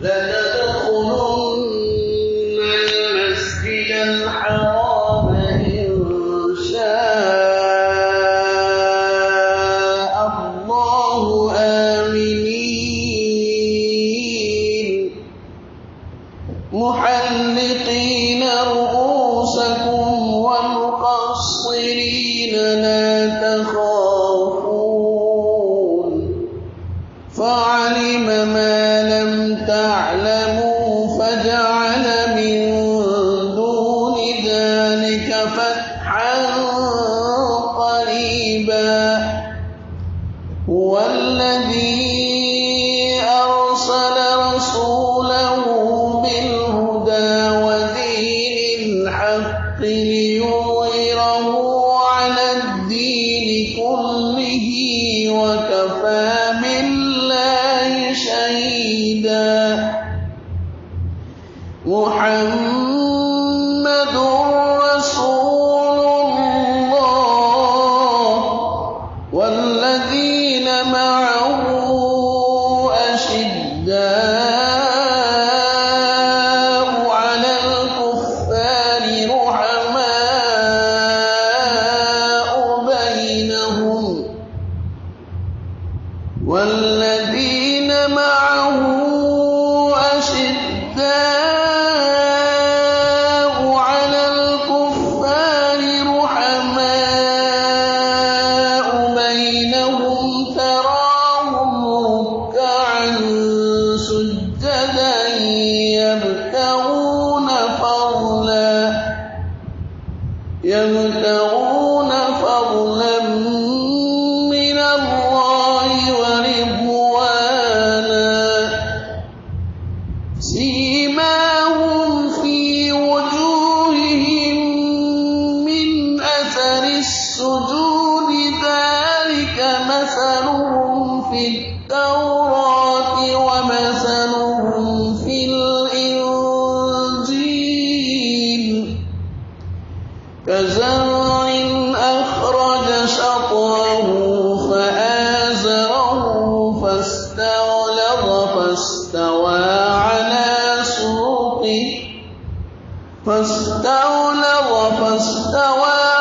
لتدخلن المسجد الحرام إن شاء الله آمنين محلقين رؤوسكم ومقصرين لا تخافون فعلم ما لم تعلموا فجعل من دون ذلك فتحا قريبا هو الذي أرسل رسوله بالهدى ودين الحق ليظهره على الدين كله وكفى بالله شهيدا محمد رسول الله والذين معه أشداء على الكفار رحماء بينهم والذين معه أشداء على الكفار رحماء بينهم تراهم ركعا سجدا يبتغون فضلا من الله ورضوانا سيماهم في وجوههم من أثر السجود ذلك مثلهم في التوراة ومثلهم في الإنجيل كزرع أخرج شطأه فآزره فاستغلظ فاستوى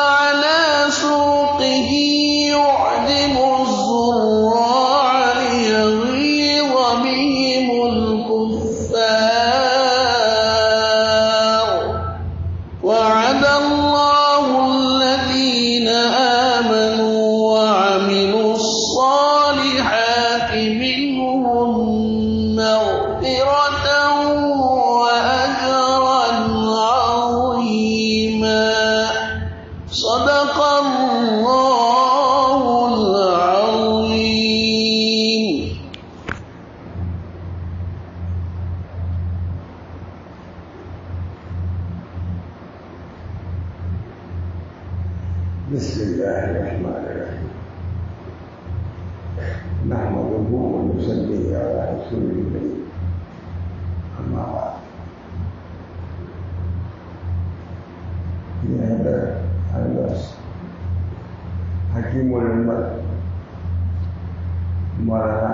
على سوقه يعجب الزراع ليغيظ بهم الكفار وعد الله الذين آمنوا وعملوا الصالحات منهم مغفرة وأجرا عظيما صدق الله العظيم. بسم الله الرحمن الرحيم نحمده ونصلي على رسول الله أما بعد هذا حكيم الأمة مولانا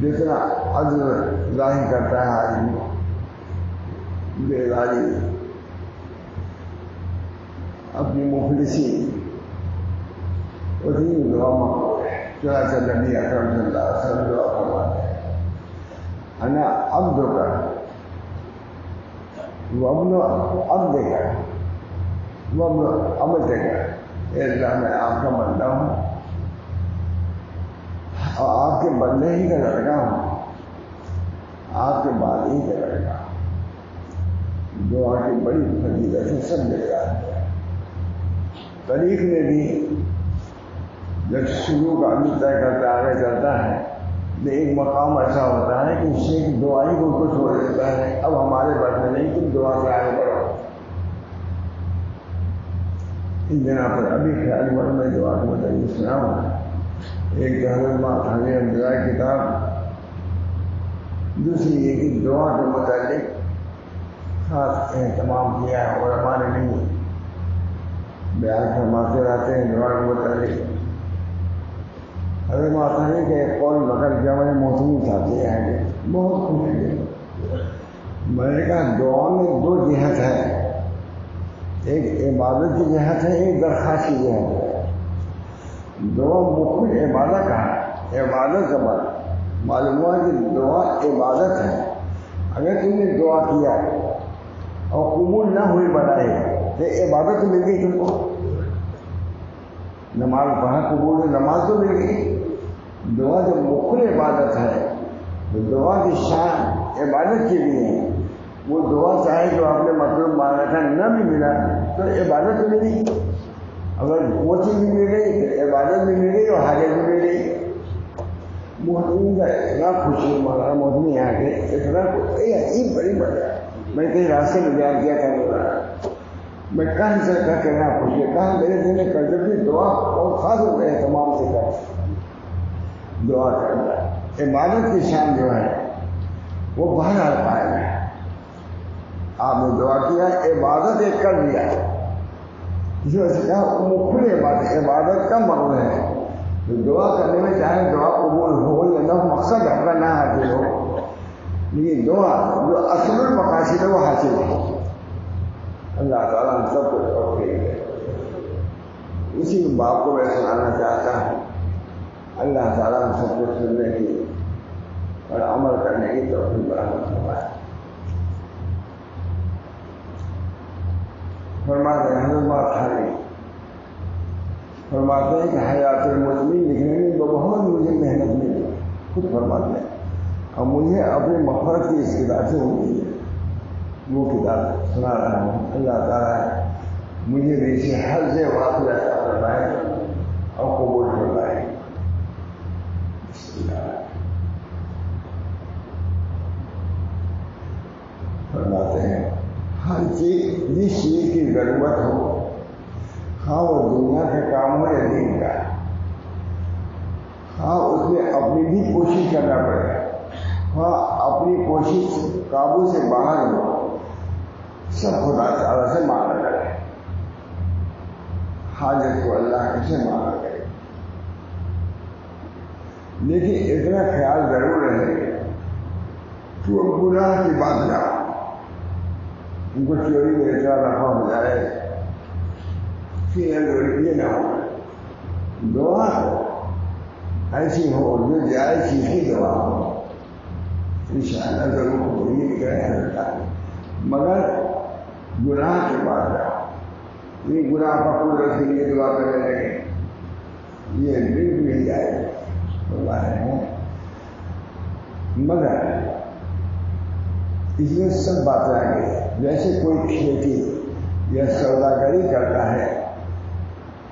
جتنا عدل ظاہر کرتا ہے آدمی بیداری اپنی مفلسی اتنی دعا مانگو چنانچہ نبی اکرم صلی اللہ علیہ وسلم دعا فرماتے ہیں انا عبدک وابن عبدک وابن امتک، اے اللہ میں آپ کا بندہ ہوں اور آپ کے بندے ہی کا لڑکا ہوں، آپ کے بعد ہی کا لڑکا ہوں۔ دعا کی بڑی فضیلت ہے، سب جگہ ہے۔ طریق میں بھی جب شروع کا ابھی طے کرتا آگے چلتا ہے تو ایک مقام ایسا ہوتا ہے کہ شیخ دعائی کو کچھ چھوڑ دیتا ہے، اب ہمارے بس میں نہیں، تم دعا سے آگے بڑھو۔ اس بنا پر ابھی خیال بڑھ میں دعا کو متعلق سناؤں۔ ایک حضرت ماتھانی عبداللہ کتاب، دوسری یہ کہ دعا کے متعلق خاص اہتمام کیا ہے علماء نے نہیں، بیان فرماتے رہتے ہیں دعا کے متعلق۔ حضرت ماتھانی کا ایک قول مگر کیا میں موسمی چاہتے ہیں بہت خوش ہے۔ میں نے کہا دعا میں دو جہت ہے، ایک عبادت کی جہت ہے، ایک درخواست کی جہت ہے۔ دعا مخل عبادت کا ہے، عبادت کا معلوم ہوا کہ دعا عبادت ہے۔ اگر تم نے دعا کیا اور قبول نہ ہوئی بنائے تو عبادت تو مل گئی تم کو، نماز پڑھا قبول ہے، نماز تو مل گئی۔ دعا جب مخل عبادت ہے تو دعا کی شان عبادت کے لیے ہے۔ وہ دعا چاہے جو آپ نے مطلب مانگا تھا نہ بھی ملا تو عبادت تو ملی، اگر وہ چیز بھی مل گئی تو عبادت بھی مل گئی اور حاجت بھی مل گئی۔ محتمی کا اتنا خوشی مولانا محتمی یہاں کے اتنا عجیب بڑی بات ہے، میں کہیں راستے میں بیان کیا کرنے والا، میں کہاں سے کہا کہنا خوشی ہے، کہاں میرے دل میں کر جب بھی دعا اور خاص ہو گئے تمام سے کر دعا کرنا، عبادت کی شان جو ہے وہ باہر آ پائے گا۔ آپ نے دعا کیا، عبادت ایک کر دیا، جو مخل عبادت کا مقصد ہے۔ تو دعا کرنے میں چاہے دعا قبول ہو یا نہ، مقصد آپ کا نہ حاصل ہو، لیکن دعا جو اصل المقاصد ہے وہ حاصل ہے۔ اللہ تعالیٰ ہم سب کو توفیق دے۔ اسی بات کو میں سنانا چاہتا ہوں، اللہ تعالیٰ ہم سب کو سننے کی اور عمل کرنے کی توفیق برآمد فرمائے۔ فرماتے ہیں حضرت ماتھانی فرماتے ہیں کہ حیات المطمئن لکھنے میں بہت مجھے محنت ملی، خود فرماتے ہیں، اور مجھے اپنے مغفرت کی اس کتاب سے ہوئی ہے، وہ کتاب سنا رہا ہوں۔ اللہ تعالیٰ مجھے بھی اسے ہر سے واقعہ عطا فرمائے اور قبول فرمائے۔ فرماتے ہیں ہر چیز جس چیز کی ضرورت ہو، ہاں وہ دنیا کا کام ہو یا دین کا، ہاں اس میں اپنی بھی کوشش کرنا پڑے، ہاں اپنی کوشش قابو سے باہر ہو، سب خدا تعالیٰ سے مانگا کرے، حاجت کو اللہ سے مانگا کرے، لیکن اتنا خیال ضرور رہے کہ وہ گناہ کی بات نہ ہو، ان کو چوری میں اتنا رفع ہو جائے کہ یہ نہ ہو۔ دعا ایسی ہو جو جائز چیز کی دعا ہو، انشاءاللہ ضرور قبول کرے، مگر گناہ کی بات نہ ہو۔ یہ گناہ کا قدرت کے لیے دعا کرنے لگے، یہ بالکل نہیں جائے ہے، مگر اس میں سب باتیں آ گئی۔ جیسے کوئی کھیتی یا سوداگری کرتا ہے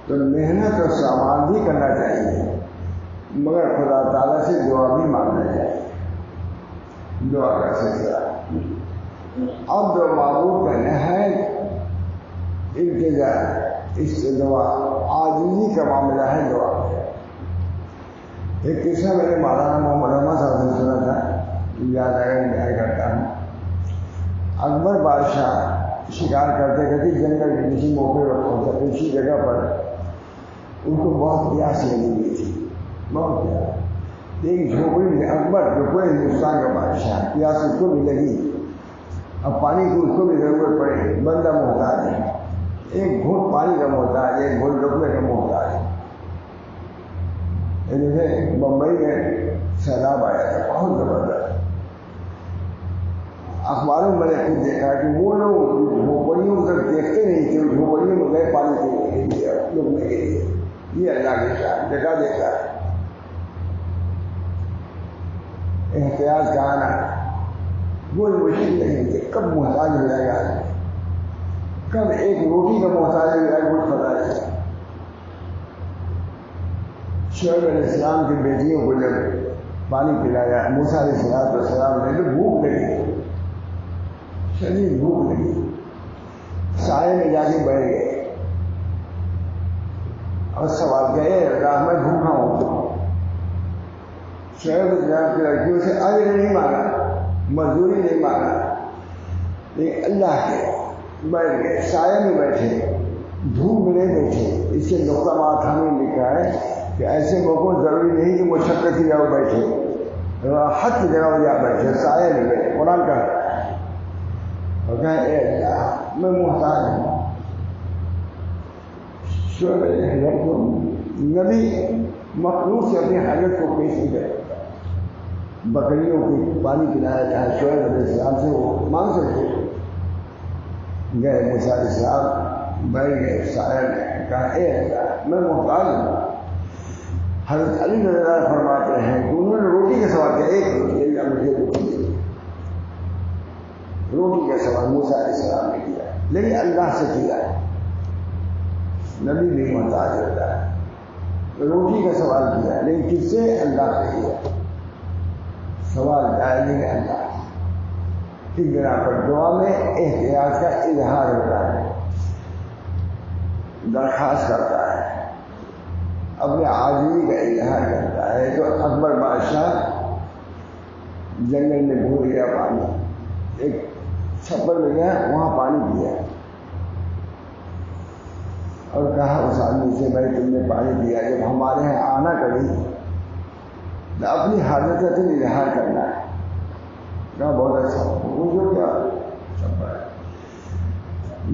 تو محنت اور سامان بھی کرنا چاہیے، مگر خدا تعالیٰ سے دعا بھی مانگنا چاہیے، دعا کا سلسلہ۔ اب جو معبود کا نہایت التجا اس سے دعا عاجزی کا معاملہ ہے دعا۔ ایک قصہ میں نے مولانا محمد احمد صاحب سے سنا تھا، یاد اگر بیان کرتا ہوں۔ اکبر بادشاہ شکار کرتے کرتے جنگل کے کسی موقع پر پہنچا، اسی جگہ پر ان کو بہت پیاس لگی ہوئی تھی، بہت پیاس۔ ایک جھوپڑی میں اکبر جو پورے ہندوستان کا بادشاہ، پیاس اس کو بھی لگی، اب پانی کی اس کو بھی ضرورت پڑے، بندہ محتاج ہے، ایک گھونٹ پانی کا محتاج، ایک گھونٹ ڈبلے کا محتاج ہے۔ جیسے بمبئی میں سیلاب آیا تھا بہت زبردست، اخباروں میں نے خود دیکھا کہ وہ لوگ جھوپڑیوں کو دیکھتے نہیں تھے، جھوپڑیوں میں گئے پانی کے لیے ڈوبنے کے لیے۔ یہ اللہ کے ساتھ جگہ دیتا ہے، احتیاط کا آنا کوئی مشکل نہیں ہے، کب محتاج ہو جائے گا، کب ایک روٹی کا محتاج ہو جائے گا کچھ پتا نہیں۔ شعیب علیہ السلام کی بیٹیوں کو جب پانی پلایا موسیٰ علیہ السلام نے تو بھوک لگی، شدید بھوک لگی، سائے میں جا کے بیٹھ گئے اور سوال کیا ہے اللہ میں بھوکا ہوں۔ شعیب کی لڑکیوں سے اجر نہیں مانگا، مزدوری نہیں مانگا، لیکن اللہ کے بیٹھ گئے، سائے میں بیٹھے، دھوپ میں نہیں بیٹھے۔ اس سے نقطہ مات ہمیں لکھا ہے کہ ایسے موقعوں ضروری نہیں کہ مشقت کی جگہ بیٹھے، راحت کی جگہ جا بیٹھے، سائے میں بیٹھے۔ قرآن کا اور کہا اے اللہ میں محتاج ہوں۔ نبی مخلوق سے اپنی حاجت کو پیش نہیں کرے، بکریوں کی پانی پلایا تھا شعیب علیہ السلام سے، وہ مانگ سکتے گئے موسیٰ علیہ السلام بیٹھ گئے سائے میں، کہا اے اللہ میں محتاج ہوں۔ حضرت علی رضی اللہ عنہ فرماتے ہیں کہ انہوں نے روٹی کا سوال کیا، ایک روٹی اللہ مجھے روٹی دے، روٹی کا سوال موسیٰ علیہ السلام نے کیا، لیکن اللہ سے کیا ہے۔ نبی بھی محتاج ہوتا ہے، روٹی کا سوال کیا لیکن کس سے؟ اللہ سے کیا، سوال جائز نہیں اللہ۔ اس بنا پر دعا میں احتیاط کا اظہار ہوتا ہے، درخواست کرتا ہے، اپنے عاجزی کا اظہار کرتا ہے۔ تو اکبر بادشاہ جنگل میں بھول گیا پانی، ایک چھپر میں گیا وہاں پانی پیا اور کہا اس آدمی سے بھائی تم نے پانی پیا، جب ہمارے یہاں آنا کبھی تو اپنی حاجت کا تم اظہار کرنا ہے۔ کہا بہت اچھا، جو کیا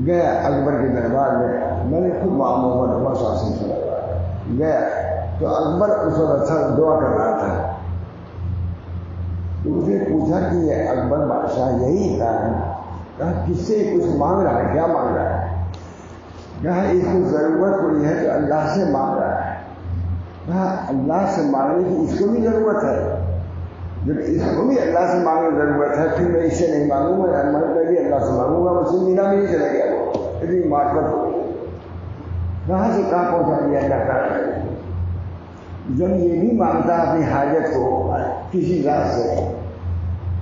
گیا اکبر کے دربار میں نے خود محمد عمر شاسن سے گیا تو اکبر اس وقت اچھا دعا کر رہا تھا، تو اسے پوچھا کہ یہ اکبر بادشاہ یہی تھا؟ کہا کس سے کچھ مانگ رہا ہے، کیا مانگ رہا ہے؟ کہا اس کو ضرورت پڑی ہے تو اللہ سے مانگ رہا ہے۔ کہا اللہ سے مانگنے کی اس کو بھی ضرورت ہے؟ جب اس کو بھی اللہ سے مانگنے کی ضرورت ہے پھر میں اس سے نہیں مانگوں گا، میں بھی اللہ سے مانگوں گا، مجھ سے میرا بھی نہیں چلا گیا، اتنی معرفت ہو گئی۔ کہاں سے کہاں پہنچا دیا جاتا ہے؟ جب یہ بھی مانگتا اپنی حاجت کو کسی ذات سے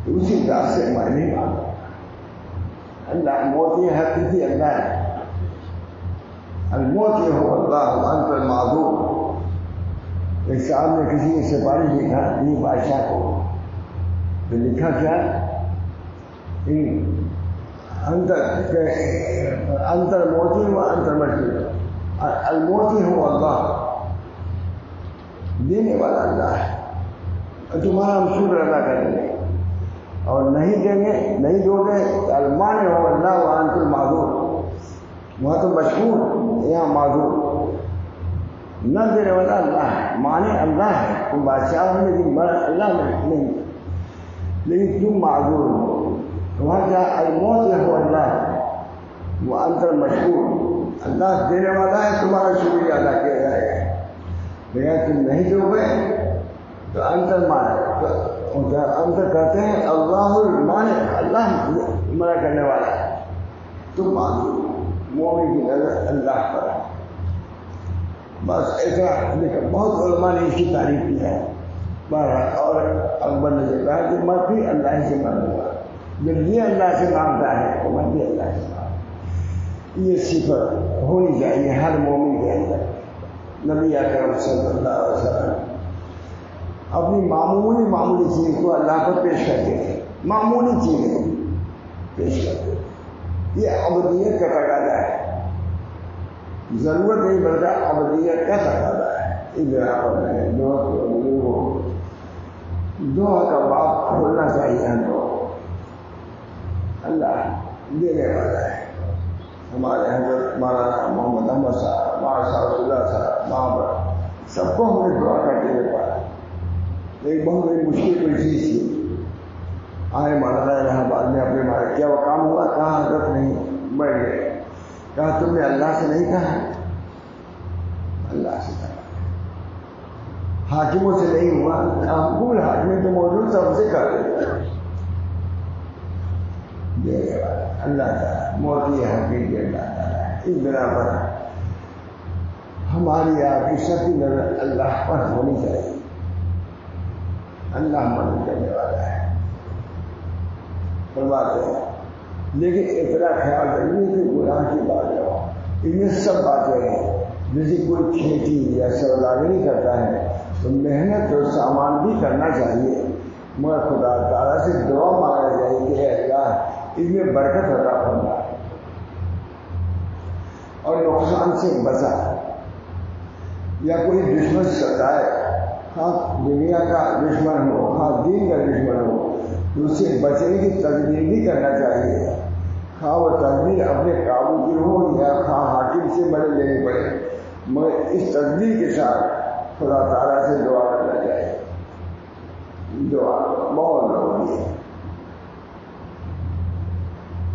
تو اسی ذات سے میں نہیں مانگتا۔ اللہ موتی ہے کسی اللہ ہے، الموتی ہو اللہ انت المعذور۔ ایک صاحب نے کسی نے سفارش لکھا یہ بادشاہ کو، تو لکھا کیا انتر موتی و انتر مشہور، الموتی ہو اللہ، دینے والا اللہ ہے، اور تمہارا ہم شکر ادا کریں گے، اور نہیں دیں گے نہیں دو گے المان ہو اللہ و انت المعذور، وہاں تو مشہور یہاں معذور، نہ دینے والا اللہ ہے، مانے اللہ ہے، تم بادشاہ ہو لیکن اللہ نہیں، لیکن تم معذور ہو۔ وہاں کیا الموت ہو اللہ وہ انتر مشہور، اللہ دینے والا ہے، تمہارا شکریہ ادا کیا جائے گا، لیکن تم نہیں دو گے تو انتر مانے، انتر کہتے ہیں اللہ مانے، اللہ منع کرنے والا ہے، تم معذور، مومن کی نظر اللہ پر ہے۔ بس ایسا دیکھا بہت علماء نے اس کی تعریف کی ہے، اور اکبر نے جو کہا کہ میں بھی اللہ سے مانگوں گا، جب یہ اللہ سے مانگتا ہے تو میں بھی اللہ سے مانگوں۔ یہ صفت ہونی چاہیے ہر مومن کے اندر۔ نبی اکرم صلی اللہ علیہ وسلم اپنی معمولی چیز کو اللہ کو پیش کرتے تھے، معمولی چیزیں پیش کرتے تھے، یہ عبودیت کا تقاضا ہے، ضرورت نہیں بلکہ عبودیت کا تقاضا ہے۔ اس بنا پر میں نے دوست بزرگوں دعا کا باب کھولنا چاہیے ہم کو. اللہ دینے والا ہے. ہمارے حضرت مولانا محمد احمد صاحب، مولانا رسول اللہ صاحب، وہاں سب کو ہم نے دعا کرتے ہوئے پایا. ایک بہت بڑی مشکل کوئی چیز تھی. آئے مولانا الہ نے اپنے مارے کیا وہ کام ہوا؟ کہا حضرت نہیں، مر گئے. کہا تم نے اللہ سے نہیں کہا؟ اللہ سے کہا. حاکموں سے نہیں ہوا؟ حکومت حاکم تو موجود سب سے کر دینے والا اللہ تعالیٰ، موتی حقیقی اللہ تعالیٰ ہے. اس بنا پر ہماری آپ کی شکل نظر اللہ پر ہونی چاہیے. اللہ مدد کرنے والا ہے فرماتے ہیں. لیکن اتنا خیال رکھیے کہ گناہ کی بات ہو. ان میں سب باتیں ہیں. جیسے کوئی کھیتی یا سوداگری کرتا ہے تو محنت اور سامان بھی کرنا چاہیے، مگر خدا تعالیٰ سے دعا مانگنا چاہیے کہ اے اللہ اس میں برکت عطا فرما اور نقصان سے بچا. یا کوئی دشمن ستائے، خواہ دنیا کا دشمن ہو خواہ دین کا دشمن ہو، تو اس سے بچنے کی تدبیر بھی کرنا چاہیے. خواہ وہ تدبیر اپنے قابو کی ہو یا خواہ حاکم سے مدد لینی پڑے، مگر اس تدبیر کے ساتھ خدا تعالیٰ سے دعا کرنا چاہیے. دعا بہت ضروری ہے.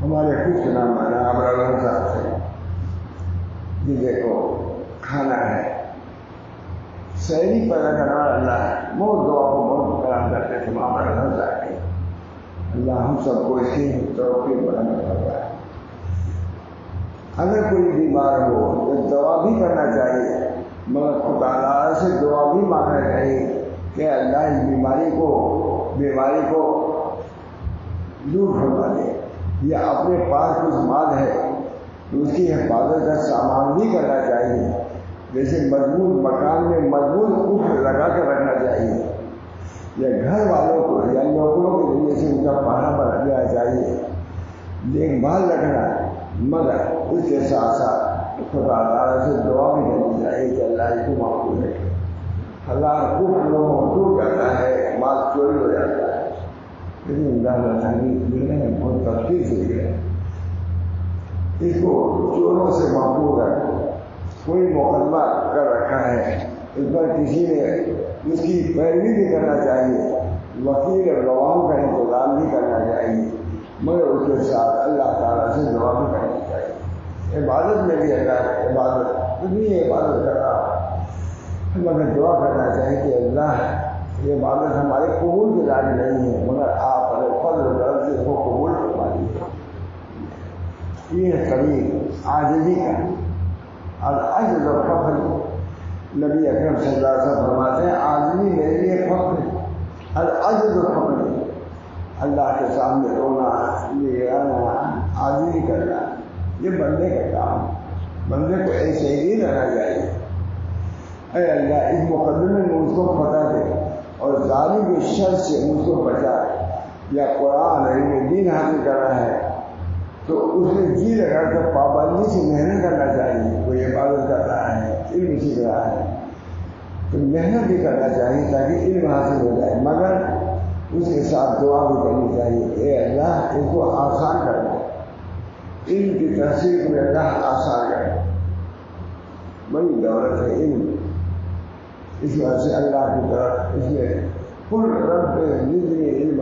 ہمارے کچھ نام آنا ابراہیم صاحب سے جی دیکھو کھانا ہے، شہری پیدا کرنا اللہ ہے. بہت دعا کو بہت کرام کرتے تھے ابراہیم صاحب کے. اللہ ہم سب کو اس کی توفیق بنانا پڑتا ہے. اگر کوئی بیمار ہو تو دعا بھی کرنا چاہیے، مگر خدا تعالیٰ سے دعا بھی مانگنا چاہیے کہ اللہ اس بیماری کو دور فرما دے. یا اپنے پاس کچھ مال ہے تو اس کی حفاظت کا سامان بھی کرنا چاہیے. جیسے مضبوط مکان میں مضبوط قفل لگا کر رکھنا چاہیے، یا گھر والوں کو یا نوکروں کے ذریعے سے ان کا پہرا بنا دینا چاہیے، دیکھ بھال رکھنا. مگر اس کے ساتھ ساتھ خدا تعالیٰ سے دعا بھی کرنی چاہیے کہ اللہ اس کو محفوظ رکھے. اللہ کو دور کرتا ہے، مال چوری ہو جاتا ہے. لیکن اللہ تعالیٰ بہت تفصیل سے دیا ہے اس کو چوروں سے محفوظ رکھو. کوئی مقدمہ کر رکھا ہے اس پر کسی نے اس کی پیروی بھی کرنا چاہیے، وکیل اور گواہوں کا انتظام بھی کرنا چاہیے، مگر اس کے ساتھ اللہ تعالیٰ سے دعا بھی کرنی چاہیے. عبادت میں بھی اللہ عبادت اتنی عبادت کر رہا مگر دعا کرنا چاہیے کہ اللہ یہ عبادت ہمارے قبول کی لائق نہیں ہے، مگر آپ فضل و کرم سے اس کو قبول فرما دیجیے. یہ طریق عاجزی کا العجز و فخر. نبی اکرم صلی اللہ علیہ وسلم فرماتے ہیں عاجزی میرے لیے فخر ہے، العجز و فخر. اللہ کے سامنے رونا، لینا، عاجزی کرنا یہ بندے کا کام. بندے کو ایسے ہی رہنا چاہیے. اے اللہ اس مقدمے میں مجھ کو فتح دے اور ظالم کی شر سے مجھ کو بچا. یا قرآن علم دین حاصل کر رہا ہے تو اس میں جی لگا کر پابندی سے محنت کرنا چاہیے. کوئی عبادت کر رہا ہے، علم سیکھ رہا ہے تو محنت بھی کرنا چاہیے تاکہ علم حاصل ہو جائے، مگر اس کے ساتھ دعا بھی کرنی چاہیے. اے اللہ اس کو آسان کر دے، علم کی تحصیل میں اللہ آسان کر دے. بڑی دولت ہے علم. اس وجہ سے اللہ کی طرف اس میں کل رب زندگی علم.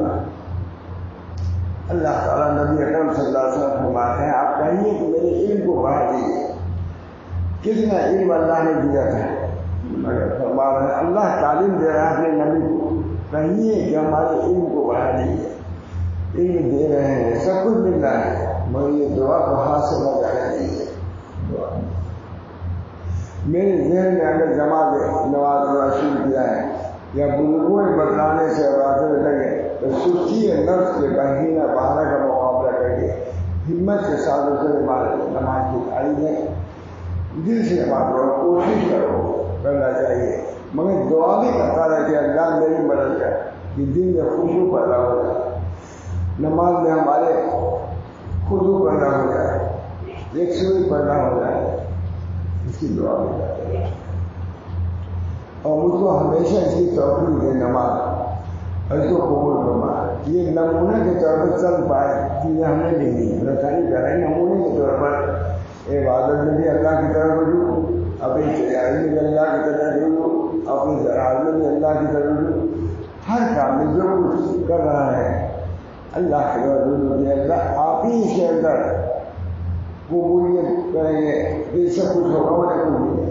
اللہ تعالیٰ نبی اکرم صلی اللہ علیہ وسلم فرماتے ہیں آپ کہیے کہ میرے علم کو بڑھا دیجیے. کتنا علم اللہ نے دیا تھا، مگر فرما رہے ہیں اللہ تعلیم دے رہا ہے اپنے نبی کو، کہیے کہ ہمارے علم کو بڑھا دیجیے. علم دے رہے ہیں، سب کچھ مل رہا ہے، مگر یہ دعا کو ہاتھ سے نہ جانے دیجیے. میرے ذہن میں اگر جماعت نماز پڑھنا شروع کیا ہے یا بزرگوں نے بتلانے سے باتیں لگے تو سستی نفس کے بہینہ بہانہ کا مقابلہ کر کے ہمت کے ساتھ اسے نماز کی تعلیم ہے. دل سے نماز پڑھو، کوشش کرنا چاہیے، مگر دعا بھی کرتا رہے کہ اللہ میری مدد کر کہ دل میں خوشبو پیدا ہو جائے، نماز میں ہمارے خضوع پیدا ہو جائے، یکسوئی پیدا ہو جائے. اس کی دعا بھی کرتے ہیں اور مجھ کو ہمیشہ اس کی توفیق دے. نماز اس کو قبول فرما. یہ نمونہ کے طور پر چند چیزیں ہم نے لکھی ہیں، رسانی کر رہے ہیں. نمونے کے طور پر عبادت میں بھی اللہ کی طرف رجوع، اپنی تجارت میں بھی اللہ کی طرف رجوع، اپنی زراعت میں بھی اللہ کی طرف رجوع. ہر کام میں جو کچھ کر رہا ہے اللہ کی طرف رجوع ہے. اللہ آپ ہی کے اندر قبولیت کریں گے، یہ سب کچھ ہوگا وہ قبولیت.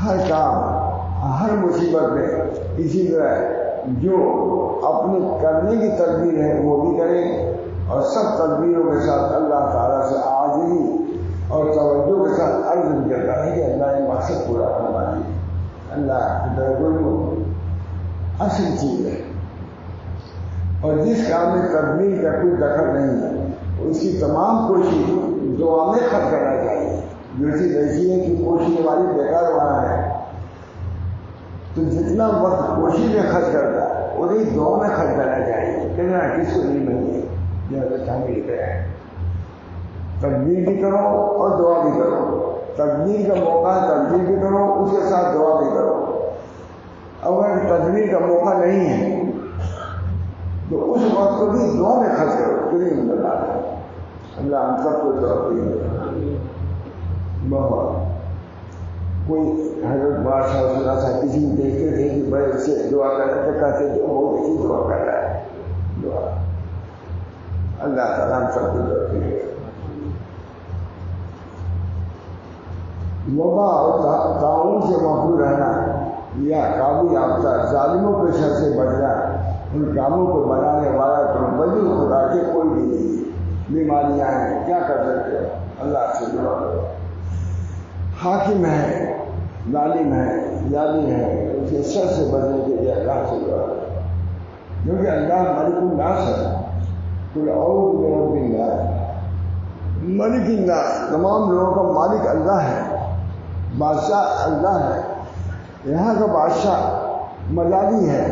ہر کام، ہر مصیبت میں اسی طرح جو اپنے کرنے کی تدبیر ہے وہ بھی کریں، اور سب تدبیروں کے ساتھ اللہ تعالیٰ سے عاجزی اور توجہ کے ساتھ عرض بھی کرتا ہے کہ اللہ یہ مقصد پورا کرنا ہے. اللہ کی طرف اصل چیز ہے. اور جس کام میں تدبیر کا کوئی دخل نہیں ہے اس کی تمام کوشش دعا میں خرچ کرنا چاہیے. جو چیز ایسی ہے کہ کوشش ہماری بیکار وہاں ہے، تو جتنا وقت کوشش میں خرچ کرتا ہے وہی دعا میں خرچ کرنا چاہیے. کہنا کس کو نہیں ملتی یہ ہے. تدبیر بھی کرو اور دعا بھی کرو. تدبیر کا موقع تدبیر بھی کرو، اس کے ساتھ دعا بھی کرو. اگر تدبیر کا موقع نہیں ہے تو اس وقت کو بھی دعا میں خرچ کرو. کریم اللہ ہم سب کو دعا کی. بہت کوئی حضرت بادشاہ سنا تھا، کسی کو دیکھتے تھے کہ بڑے سے دعا کرنے تو کہتے تھے بہت اچھی دعا کر رہا ہے. دعا اللہ تعالیٰ ہم سب کو دعا کی. وبا اور تعاون سے محفوظ رہنا یا قابو یافتہ ظالموں کے شر سے بچنا، ان کاموں کو بنانے والا تو وجود خدا کے کوئی بھی نہیں. بیماریاں ہیں، کیا کر سکتے ہو؟ اللہ سے دعا کرو. حاکم ہے، ظالم ہے، ظالم ہے، اس کے شر سے بچنے کے لیے اللہ سے دعا کرو. کیونکہ اللہ ملک الناس ہے. کل اعوذ برب الناس، ملک الناس، تمام لوگوں کا مالک اللہ ہے، بادشاہ اللہ ہے. یہاں کا بادشاہ مجازی ہے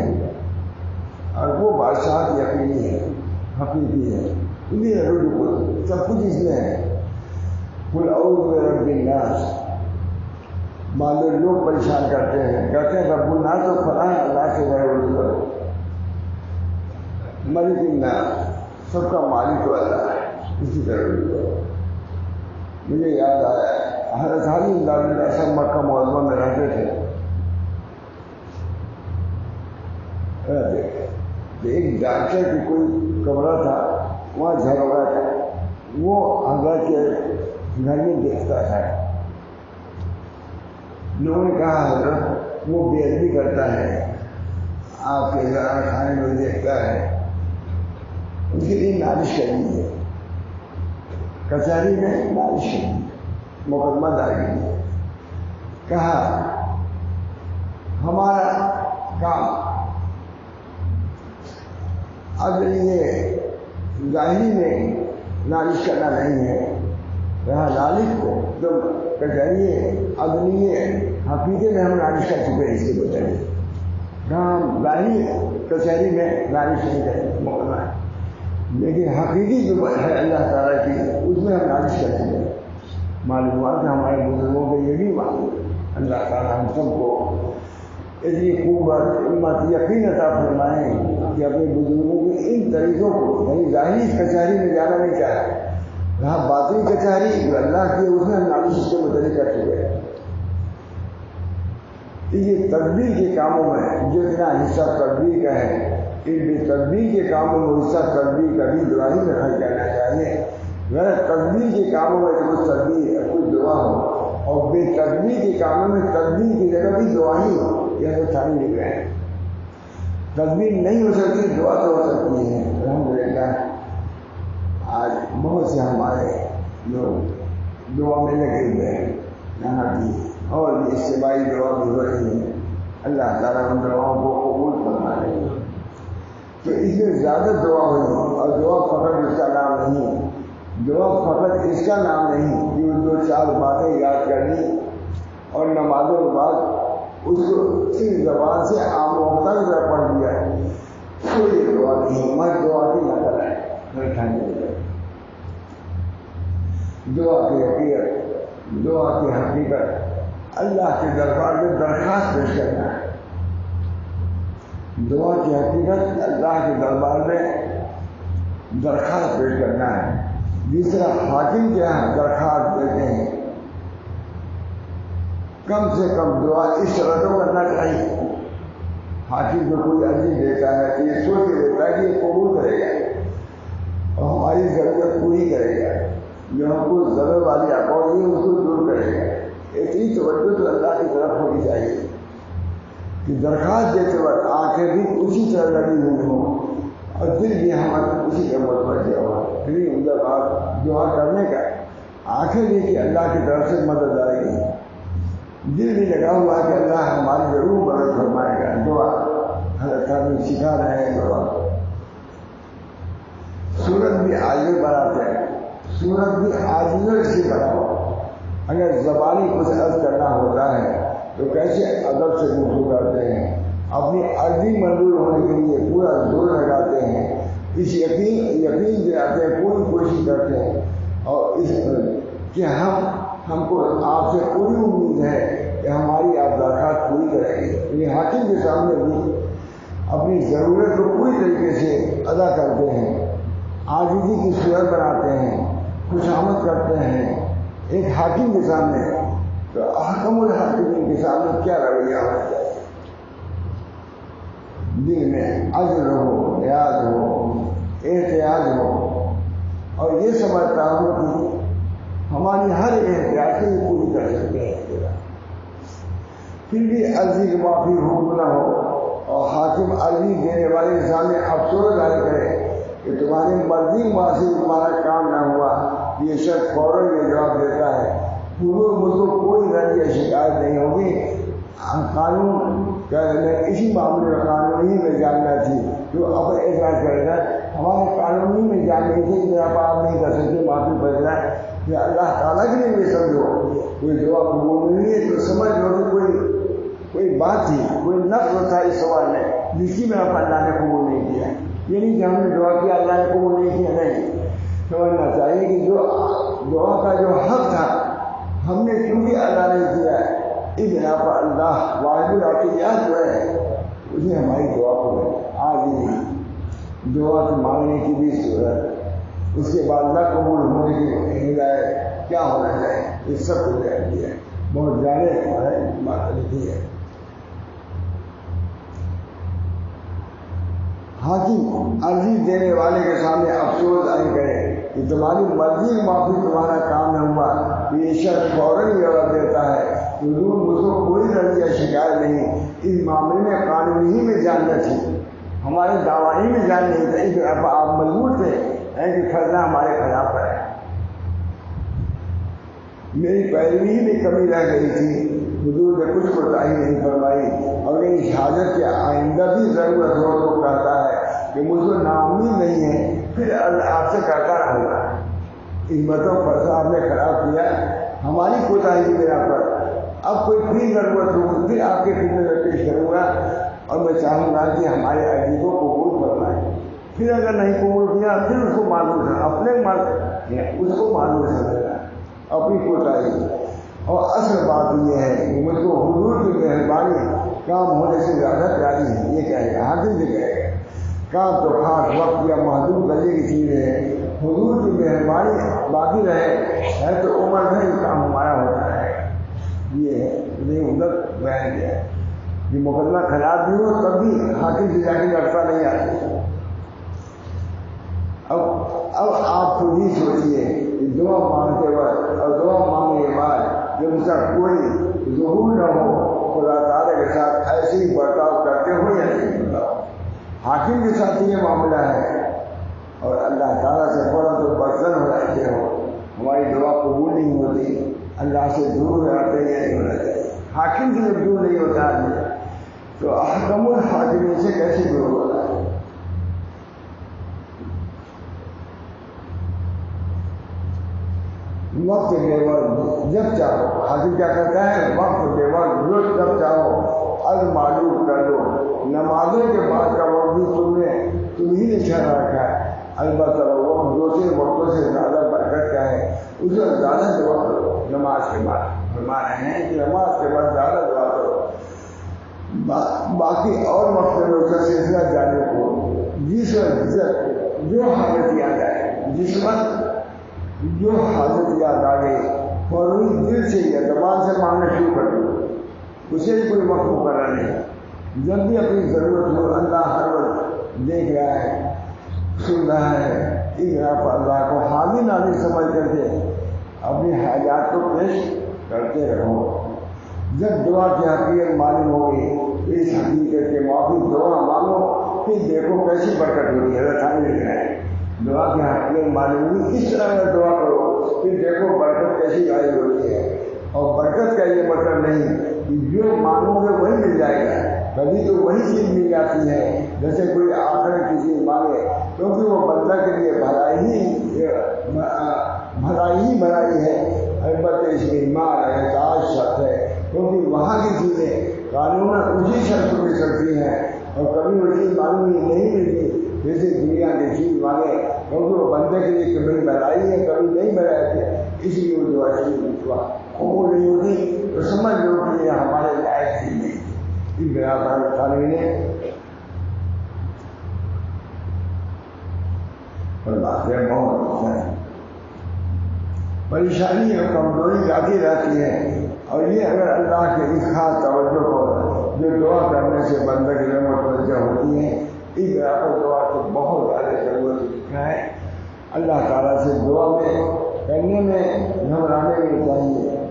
اور وہ بادشاہ یقینی ہے، حقیقی ہے. سب کچھ اس میں ہے. قل اعوذ برب الناس. معلوم لوگ پریشان کرتے ہیں، کہتے ہیں رب الناس تو فلاں اللہ سے رجوع کرو. ملک الناس، سب کا مالک تو اللہ ہے، اسی طرح رجوع کرو. مجھے یاد آیا حضرت علی رضی اللہ عنہ مکہ معظمہ میں رہتے تھے. ایک ڈاکٹر کی کوئی کمرہ تھا، وہاں جھگڑا تھا. وہ حضرت کے گھر میں دیکھتا تھا. لوگوں نے کہا حضرت وہ بے ادبی کرتا ہے، آپ کے گھر کھانے میں دیکھتا ہے، اس کے لیے نازش کرنی ہے. کچہری میں نازش کرنی، مقدمہ دائر کی. کہا ہمارا کام اب یہ ظاہری میں نازش کرنا نہیں ہے، رہا ذالک کو تو کچہری عدلی حقیقت میں ہم نازش کر چکے ہیں. اس کے بتائیے ہم ظاہری کچہری میں نازش نہیں کریں مقدمہ ہے، لیکن حقیقی جو ہے اللہ تعالیٰ کی اس میں ہم نازش کر چکے ہیں. معلوم ہوا کہ ہمارے بزرگوں کو یہ بھی معلوم. اللہ تعالیٰ ہم سب کو اتنی قوت ہمت یقین عطا فرمائیں کہ اپنے بزرگوں کے ان طریقوں کو، یعنی ظاہری کچہری میں جانا نہیں چاہے، یہاں باطنی کچہری جو اللہ کی اس میں ہم نازش کے متعلق کر چکے ہیں. یہ تدبیر کے کاموں میں جتنا حصہ تدبیر کا ہے، ان تدبیر کے کاموں میں حصہ تدبیر کا بھی دعا ہی میں خرچ کرنا چاہیے. غیر تدبیر کے کاموں میں کچھ تدبیر کچھ دعا ہو، اور بے تدبیر کے کاموں میں تدبیر کی جگہ بھی دعا ہی ہو. یہ تو ٹھان لکھ رہے ہیں. تدبیر نہیں ہو سکتی، دعا تو ہو سکتی ہے. الحمدللہ آج بہت سے ہمارے لوگ دعا میں لگے ہوئے ہیں، یہاں کی اور بھی اجتماعی دعا بھی ہو رہی ہے. اللہ تعالیٰ ان دعاؤں کو قبول فرمائے. تو اس میں زیادہ دعا ہوئی، اور دعا فقط اس کا نام نہیں، دعا فقط اس کا نام نہیں کہ وہ 2-4 باتیں یاد کرنی اور نمازوں کے بعد اس کو صرف زبان سے عام وقت تک پڑھ دیا ہے. کوئی دعا نہیں، مر دعا کی نقل ہے. دعا کی حقیقت، دعا کی حقیقت اللہ کے دربار میں درخواست پیش کرنا ہے. دعا کی حقیقت اللہ کے دربار میں درخواست پیش کرنا ہے، جس طرح حاکم کے یہاں درخواست دیتے ہیں کم سے کم دعا اس طرح تو کرنا چاہیے۔ حاکم کو کوئی عرضی دیتا ہے کہ یہ سوچ کے دیتا ہے کہ یہ قبول کرے گا اور ہماری ضرورت پوری کرے گا، جو ہم کو ضرورت والی اکاؤنٹ ہے اس کو دور کرے گا۔ اتنی توجہ تو اللہ کی طرف ہونی چاہیے کہ درخواست دیتے وقت آنکھیں بھی اسی طرح لگی ہوئی ہوں اور دل بھی ہمارا اسی کا متوجہ ہوا، پھر جب آپ دعا کرنے کا آنکھیں بھی کہ اللہ کی طرف سے مدد آئے گی، دل بھی لگا ہوا ہے کہ اللہ ہماری ضرور مدد فرمائے گا۔ دعا حضرت ہمیں سکھا رہے ہیں دعا۔ سورت بھی آگے بڑھاتے ہیں، سورت بھی آجزل سے بڑھاؤ۔ اگر زبانی کچھ عرض کرنا ہوتا ہے تو کیسے ادب سے گفتگو کرتے ہیں، اپنی عرضی منظور ہونے کے لیے پورا زور لگاتے ہیں، اس یقین دلاتے ہیں، پوری کوشش کرتے ہیں، اور اس کہ ہم کو آپ سے پوری امید ہے کہ ہماری آپ درخواست پوری کریں گے۔ یہ حاکم کے سامنے بھی اپنی ضرورت کو پوری طریقے سے ادا کرتے ہیں، عاجزی کی صورت بناتے ہیں، خوشامد کرتے ہیں ایک حاکم کے سامنے۔ تو احکم الحاکمین کے سامنے کیا رویہ ہونا چاہیے؟ دل میں عجز ہو، یاد ہو، احتیاط ہو، اور یہ سمجھتا ہوں کہ ہماری ہر احتیاط سے پوری کر سکتے ہیں، پھر بھی عرضی کی معافی حکم نہ ہو اور حاکم عرضی دینے والے کے سامنے افسوس ظاہر کرے کہ تمہاری مرضی معاشی تمہارا کام نہ ہوا۔ یہ شخص فوراً یہ جواب دیتا ہے حضور مجھ کو کوئی رنج یا شکایت نہیں ہوگی، قانون اسی معاملے میں قانونی میں جاننا تھی، جو اب اعتراض کرے گا ہمارے قانونی میں جاننے کی طرف آپ نہیں کر سکتے، معافی پڑ رہا ہے کہ اللہ تعالیٰ کے لیے بھی سمجھو کوئی دعا قبول نہیں ہے تو سمجھ لو کہ کوئی بات تھی، کوئی نقص تھا اس سوال میں جس کی میں اللہ نے قبول نہیں کیا۔ یہ نہیں کہ ہم نے دعا کیا اللہ نے قبول نہیں کیا، نہیں، سمجھنا چاہیے کہ جو دعا کا جو حق تھا ہم نے کیونکہ ادا نہیں کیا، اس بنا پر اللہ واحد العطیات جو ہے اس نے ہماری دعا کو آج دعا کی مانگنے کی بھی صورت، اس کے بعد نہ قبول ہونے کی ہدایت کیا ہونا چاہیے، یہ سب کو دیا ہے، بہت زیادہ بات لکھی ہے۔ حاکم عرضی دینے والے کے سامنے افسوس ظاہر کرے کہ تمہاری مرضی کی معافی تمہارا کام نہ ہوا، یہ شخص فوراً جواب دیتا ہے حضور مجھ کو کوئی رنج یا شکایت نہیں، اس معاملے میں قانون ہی میں جاننا تھی، ہمارے دعویٰ ہی میں جان نہیں تھا، اس طرح آپ مجبور تھے کہ فیصلہ ہمارے خلاف ہے، میری پیروی ہی میں کمی رہ گئی تھی، حضور نے کچھ کوتاہی نہیں فرمائی، اور اس حاجت کے آئندہ بھی ضرورت ہو تو کہتا ہے کہ مجھ کو ناامید نہیں ہے، پھر آپ سے کرتا رہوں گا۔ اس مطلب فیصلہ آپ نے خراب کیا، ہماری کوتاہی میرا پر، اب کوئی پھر ضرورت ہو پھر آپ کے خدمت میں پیش کروں گا، اور میں چاہوں گا کہ ہمارے عرضی کو قبول فرمائیں۔ پھر اگر نہیں قبول کیا پھر اس کو معلوم ہے، اس کو معلوم سمجھنا اپنی کوتاہی۔ اور اصل بات یہ ہے کہ مجھ کو حضور کی مہربانی کام ہونے سے زیادہ پیاری ہے، یہ کہے گا، حاکم بھی کہے گا، کام تو خاص وقت یا محدود درجے کی چیز ہے، حضور کی مہربانی باقی رہے تو عمر میں یہ کام ہمارا ہوتا ہے۔ یہ ہے نہیں ادھر بیان کیا ہے کہ مقدمہ خراب بھی ہو تب بھی حاکم سے جا کے لڑتا نہیں آتی۔ اب آپ خود ہی سوچیے کہ دعا مانگتے وقت اور دعا مانگنے کے بعد جب اس کا کوئی ظہور نہ ہو خدا تعالیٰ کے ساتھ ایسے ہی برتاؤ کرتے ہو یا نہیں بتاؤ۔ حاکم کے ساتھ یہ معاملہ ہے اور اللہ تعالیٰ سے فوراً تو برتن ہو جاتے ہو، ہماری دعا قبول نہیں ہوتی، اللہ سے دور رہتے یہ نہیں ہونا چاہیے۔ حاکم سے جب دور نہیں ہوتا آدمی تو احکم الحاکمین سے کیسے دور ہوتا ہے؟ وقت بے وقت جب چاہو، حاکم کیا کرتا ہے، وقت بے وقت جب چاہو از معلوم کر دو۔ نمازوں کے بعد کا وقت بھی تم ہی نے ٹھہرا رکھا ہے، البتہ وہ دوسرے وقتوں سے زیادہ برکت کا ہے، اس سے زیادہ دعا کرو نماز کے بعد۔ فرما رہے ہیں کہ نماز کے بعد زیادہ دعا کرو۔ باقی اور مختلف کا سلسلہ جانے کو جس وقت جو حالت یاد آئے، جس وقت جو حالت یاد آ گئی فوراً دل سے یا زبان سے مانگنا شروع کر دو، اسے بھی کوئی وقت مقرر نہیں۔ جب بھی اپنی ضرورت ہو، اللہ ہر وقت دیکھ رہا ہے، سن رہا ہے، اللہ کو حاضر ناظر سمجھ کر کے اپنی حاجات کو پیش کرتے رہو۔ جب دعا کی حقیقت معلوم ہوگی، اس حقیقت کے موافق دعا مانگو، پھر دیکھو کیسی برکت ہوگی۔ حضرت علی لکھ رہے ہیں دعا کی حقیقت معلوم ہوگی، کس طرح کا دعا کرو، پھر دیکھو برکت کیسی آئی ہوتی ہے۔ اور برکت کا یہ مطلب نہیں کہ جو مانگو گے وہی مل جائے گا، کبھی تو وہی چیز مل جاتی ہے جیسے کوئی آخر کی چیز مانگے، کیونکہ وہ بندہ کے لیے بھلائی ہے، البتہ اس میں مال ہے، تاج شرط ہے، کیونکہ وہاں کی چیزیں قانون اسی شرط پہ چلتی ہیں، اور کبھی وہ چیز معلوم نہیں ملتی جیسے دنیا کی چیز مانگے، کیونکہ وہ بندے کے لیے کبھی بھلائی ہے کبھی نہیں بھلائی ہے، اس لیے وہ دعا قبول نہیں ہوتی۔ تو سمجھ لو کہ یہ ہمارے لائق ہی نہیں۔ اس بنا پر تعلیم نے بہت پریشانی اور کمزوری آتی رہتی ہے، اور یہ اگر اللہ کے اس خاص توجہ کو جو دعا کرنے سے بندہ کی نعمت متوجہ ہوتی ہے، اس بنا پر دعا کو بہت زیادہ ضرورت لکھا ہے۔ اللہ تعالیٰ سے دعا میں کرنے میں گھبرانے میں چاہیے،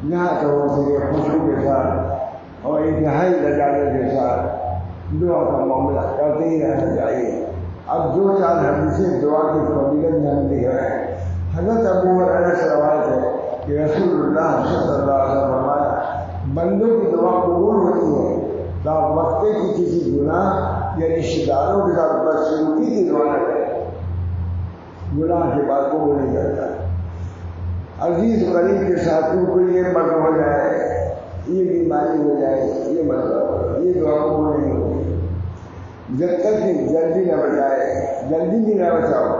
یہاں تو ہو سکے خوشی کے ساتھ اور انتہائی لجانے کے ساتھ دعا کا معاملہ کرتے ہی رہنا چاہیے۔ اب دو چار حدیثیں دعا کی فضیلت میں ہم لکھ رہے ہیں۔ حضرت ابو ہریرہ سے روایت ہے کہ رسول اللہ صلی اللہ علیہ وسلم فرمایا، بندوں کی دعا قبول ہوتی ہے تا وقت کی کسی گناہ یا رشتہ داروں کے ساتھ بدسلوکی کی دعا نہ کرے، گناہ کے بعد قبول نہیں کرتا۔ عزیز غریب کے ساتھوں کو یہ مرض ہو جائے، یہ بیماری ہو جائے، یہ مسئلہ، یہ دعا قبول نہیں ہوتی جب تک کہ جلدی نہ بچائے، جلدی بھی نہ بچاؤ۔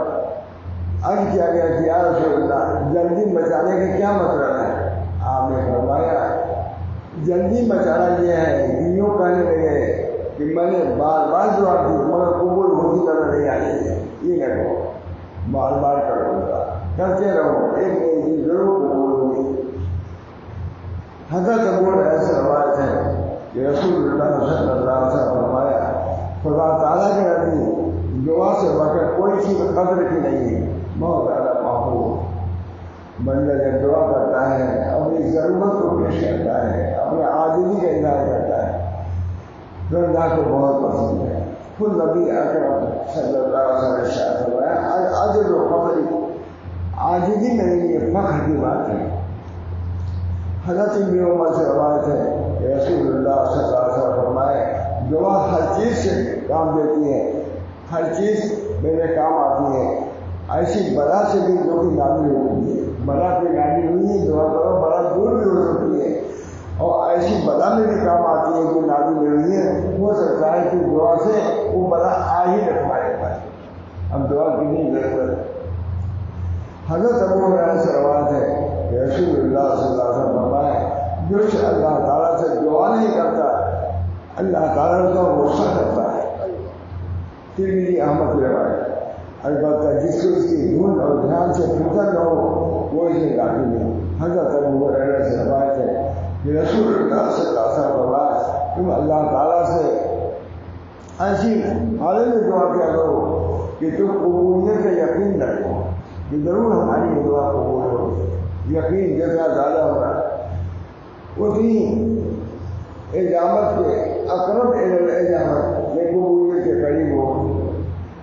اب کیا گیا کہ یا رسول اللہ جلدی بچانے کا کیا مطلب ہے؟ آپ نے فرمایا جلدی بچانا یہ ہے کہ یوں کہنے لگے کہ میں نے بار بار دعا کی مگر قبول ہوتی طرح نہیں آئی ہے، یہ نہ کہو، بار بار کرو گا، کرتے رہو، ایک دن ضرور قبول ہوگی۔ حضرت ابو ہریرہ سے روایت ہے کہ رسول اللہ صلی اللہ علیہ وسلم فرمایا، خدا تعالیٰ کے نبی دعا سے بغیر کوئی چیز قدر کی نہیں ہے، بہت زیادہ محبوب۔ بندہ جب دعا کرتا ہے اپنی ضرورت کو پیش کرتا ہے، اپنے عاجزی کا اظہار کرتا ہے تو اللہ کو بہت پسند ہے۔ خود نبی اکرم صلی اللہ علیہ وسلم نے فرمایا اجر و فخر عاجزی میں نہیں، یہ فخر کی بات ہے۔ حضرت ابن عمر سے روایت ہے کہ رسول اللہ صلی اللہ علیہ وسلم فرمائے، دعا ہر چیز سے کام دیتی ہے، ہر چیز میرے کام آتی ہے، ایسی بلا سے بھی جو کہ نازل ہوتی ہے، بلا پہ نازل ہوئی ہے دعا کرو، بلا دور بھی ہو سکتی ہے، اور ایسی بلا میں بھی کام آتی ہے جو نازل ہوئی ہے، ہو سکتا ہے کہ دعا سے وہ بلا آ ہی نہ تمہارے پاس، اب دعا کی نہیں ضرورت ہے۔ حضرت ابو ہریرہ سے روایت ہے کہ رسول اللہ صلی اللہ علیہ وسلم فرمایا، جو شخص اللہ تعالیٰ سے دعا نہیں کرتا اللہ تعالیٰ کا غصہ کرتا ہے۔ ترمذی احمد کی روایت، البتہ جس کو اس کی دھن اور دھیان سے فکر نہ ہو وہ اسے داخل نہیں۔ حضرت ابو ہریرہ سے روایت ہے کہ رسول اللہ صلی اللہ علیہ وسلم فرمایا، تم اللہ تعالیٰ سے ایسی حالت میں دعا کیا کرو کہ تم قبولیت کا یقین رکھو کہ ضرور ہماری دعا قبول ہو۔ یقین جتنا زیادہ ہوگا اتنی اجابت کے اقرب اجابت یہ قبولیت کے قریب ہو۔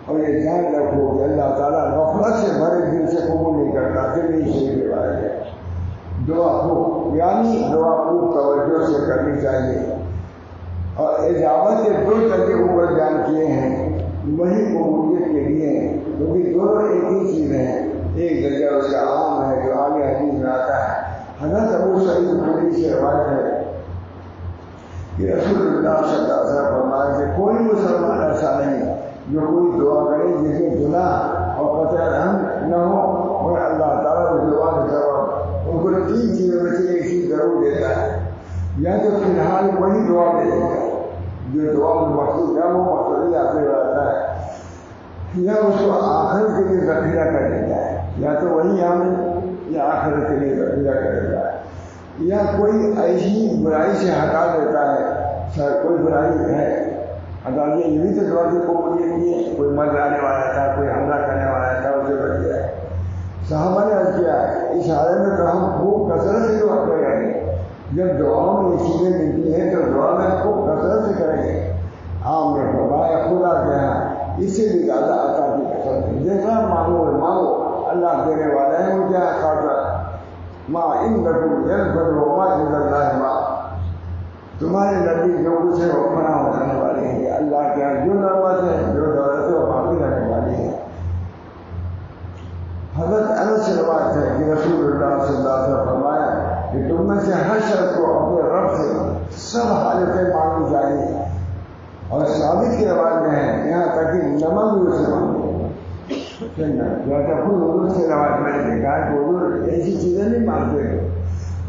اور یہ دھیان رکھو کہ اللہ تعالیٰ غفلت سے بھرے دل سے قبول نہیں کرتا، پھر نہیں شریف روایت ہے۔ دعا خوب یعنی دعا خوب توجہ سے کرنی چاہیے، اور اجابت کے دو طریقے اوپر بیان کیے ہیں، وہی قبولیت کے لیے ہیں، کیونکہ دونوں ایک ہی چیز ہیں۔ ایک درجہ اس کا عام ہے جو آگے حدیث میں آتا ہے۔ حضرت ابو سعید خدری سے روایت ہے کہ رسول اللہ صلی اللہ علیہ وسلم فرمایا کہ کوئی مسلمان ایسا نہیں جو کوئی دعا کرے جس میں گناہ اور قطع رحم نہ ہو، اور اللہ تعالیٰ کی دعا کے سبب ان کو تین چیزوں میں سے ایک چیز ضرور دیتا ہے، یا تو فی الحال وہی دعا دے گا، جو دعا میں مقصود ہے وہ مقصود آتے رہتا ہے، یا اس کو آخر کے لیے ذخیرہ کر دیتا ہے، یا تو وہی عامل یا آخر کے لیے ذخیرہ کر دیتا ہے، یا کوئی ایسی برائی سے ہٹا دیتا ہے، سر کوئی برائی ہے ہٹا دیا، یہ بھی تو دعا کی قبولیت نہیں ہے، کوئی مر جانے والا تھا، کوئی حملہ کرنے والا تھا، اسے بچ گیا ہے۔ صحابہ نے عرض کیا اس حالت میں تو ہم خوب کثرت سے دعا کریں گے، جب دعاؤں میں یہ چیزیں ملتی ہیں تو دعا میں خوب کثرت سے کریں گے۔ آپ نے فرمایا خدا کے ہاں اس سے بھی زیادہ عطا کی کثرت ہے، جیسا مانگو مانگو، اللہ دینے والا ہے، وہ کیا خاطر ماں ان لکھوں ينفر وما عند اللہ ماں، تمہارے نبی جو کچھ ہے وہ فنا ہو جانے والے ہیں، اللہ کے یہاں جو نعمت ہے جو دولت ہے وہ باقی رہنے والی ہے۔ حضرت انس سے روایت ہے کہ رسول اللہ صلی اللہ علیہ وسلم فرمایا کہ تم میں سے ہر شخص کو اپنے رب سے سب حالتیں مانگنی چاہیے، اور ثابت کی روایت میں ہے یہاں تک کہ نمک بھی اسے مانگو۔ خود حضور سے روایت میں نے دیکھا ہے کہ حضور ایسی چیزیں نہیں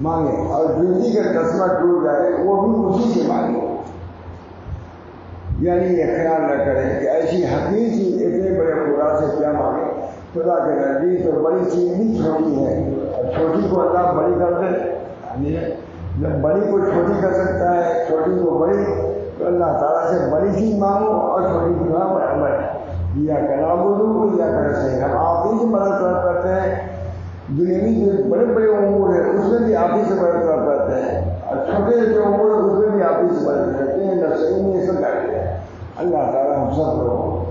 مانگے، اور زندگی کا قسمہ ٹوٹ جائے وہ بھی اسی سے مانگے، یعنی یہ خیال نہ کریں کہ ایسی حقیقی چیز اتنے بڑے خدا سے کیا مانگے۔ خدا کے نزدیک تو بڑی چیز بھی چھوٹی ہے، اور چھوٹی کو اللہ بڑی کر دے، یعنی جب بڑی کو چھوٹی کر سکتا ہے، چھوٹی کو بڑی، تو اللہ تعالیٰ سے بڑی چیز مانگو اور چھوٹی چیز مانگو۔ یا کلام اردو یا کر صحیح، ہم آپ ہی سے مدد طلب کرتے ہیں، دنیاوی جو بڑے بڑے امور ہیں اس میں بھی آپ ہی سے مدد طلب کرتے ہیں، اور چھوٹے جو امور ہیں اس میں بھی آپ ہی سے مدد کرتے ہیں، نہ صحیح میں یہ سب کرتے ہیں۔ اللہ تعالیٰ ہم سب کو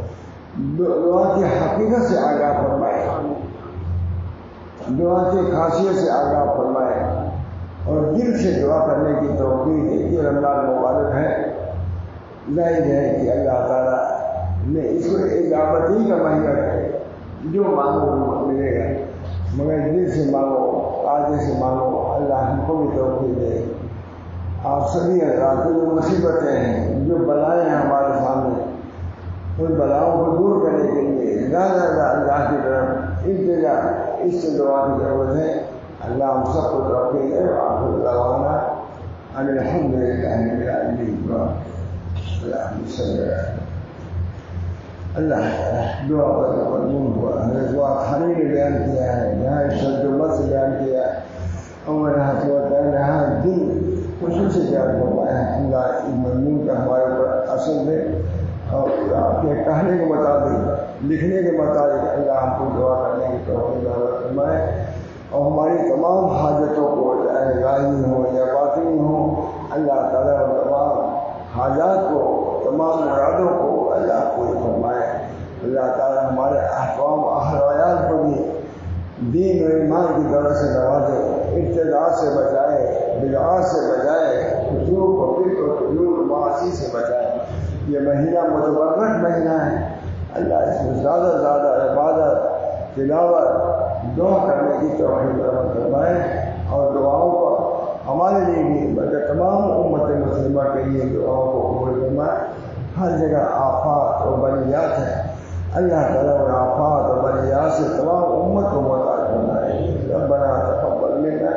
دعا کی حقیقت سے آگاہ فرمائے، دعا کی خاصیت سے آگاہ فرمائے، اور دل سے دعا کرنے کی توفیق ہے۔ یہ رمضان مبارک ہے، ظاہر ہے کہ اللہ تعالیٰ نے اس کو اجابت ہی کا مہینہ کرے، جو مانگو وہ ملے گا، مگر دل سے مانگو، آگے سے مانگو، اللہ ہم کو بھی توفیق دے۔ آپ سبھی حضرات جو مصیبتیں ہیں، جو بلائیں ہیں ہمارے سامنے، ان بلاؤں کو دور کرنے کے لیے زیادہ اللہ کی طرف التجا، اس سے دعا کی ضرورت ہے۔ اللہ ہم سب کو توفیق دے۔ آخر دعوانا ان الحمد للہ رب العالمین۔ اللہم صلی اللہ دعا پر مضمون ہوا ہے، دعا خانی نے بیان کیا ہے، یہاں شد سے بیان کیا ہے، اور یہاں دل خوشی سے بیان کروایا ہے۔ اللہ اس مضمون کا ہمارے اوپر اثر دے، اور آپ کے کہنے کے مطابق، لکھنے کے مطابق اللہ ہم کو دعا کرنے کی توفیق عطا فرمائے، اور ہماری تمام حاجتوں کو چاہے ظاہری ہوں یا باطنی ہوں، اللہ تعالیٰ تمام حاجات کو، تمام مرادوں کو اللہ پوری فرمائے۔ اللہ تعالیٰ ہمارے احکام و احوال کو بھی دین و ایمان کی طرف سے نوازے، ابتداء سے بچائے، بدعات سے بچائے، فسوق و فسق و فجور معاصی سے بچائے۔ یہ مہینہ متبرک مہینہ ہے، اللہ اس میں زیادہ سے زیادہ عبادت، تلاوت، دعا کرنے کی توفیق عطا فرمائے، اور دعاؤں کو ہمارے لیے بھی بلکہ تمام امت مسلمہ کے لیے دعاؤں کو قبول فرمائے۔ ہر جگہ آفات اور بلیات ہے، اللہ تعالیٰ ان آفات اور بلیات سے تمام امت کو محفوظ فرمائے۔ ربنا تقبل منا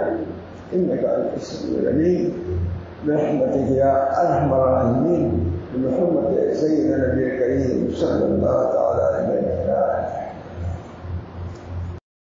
انك انت السميع العليم برحمتك يا ارحم الراحمين، بحرمة سيدنا النبي الكريم صلى الله عليه وسلم۔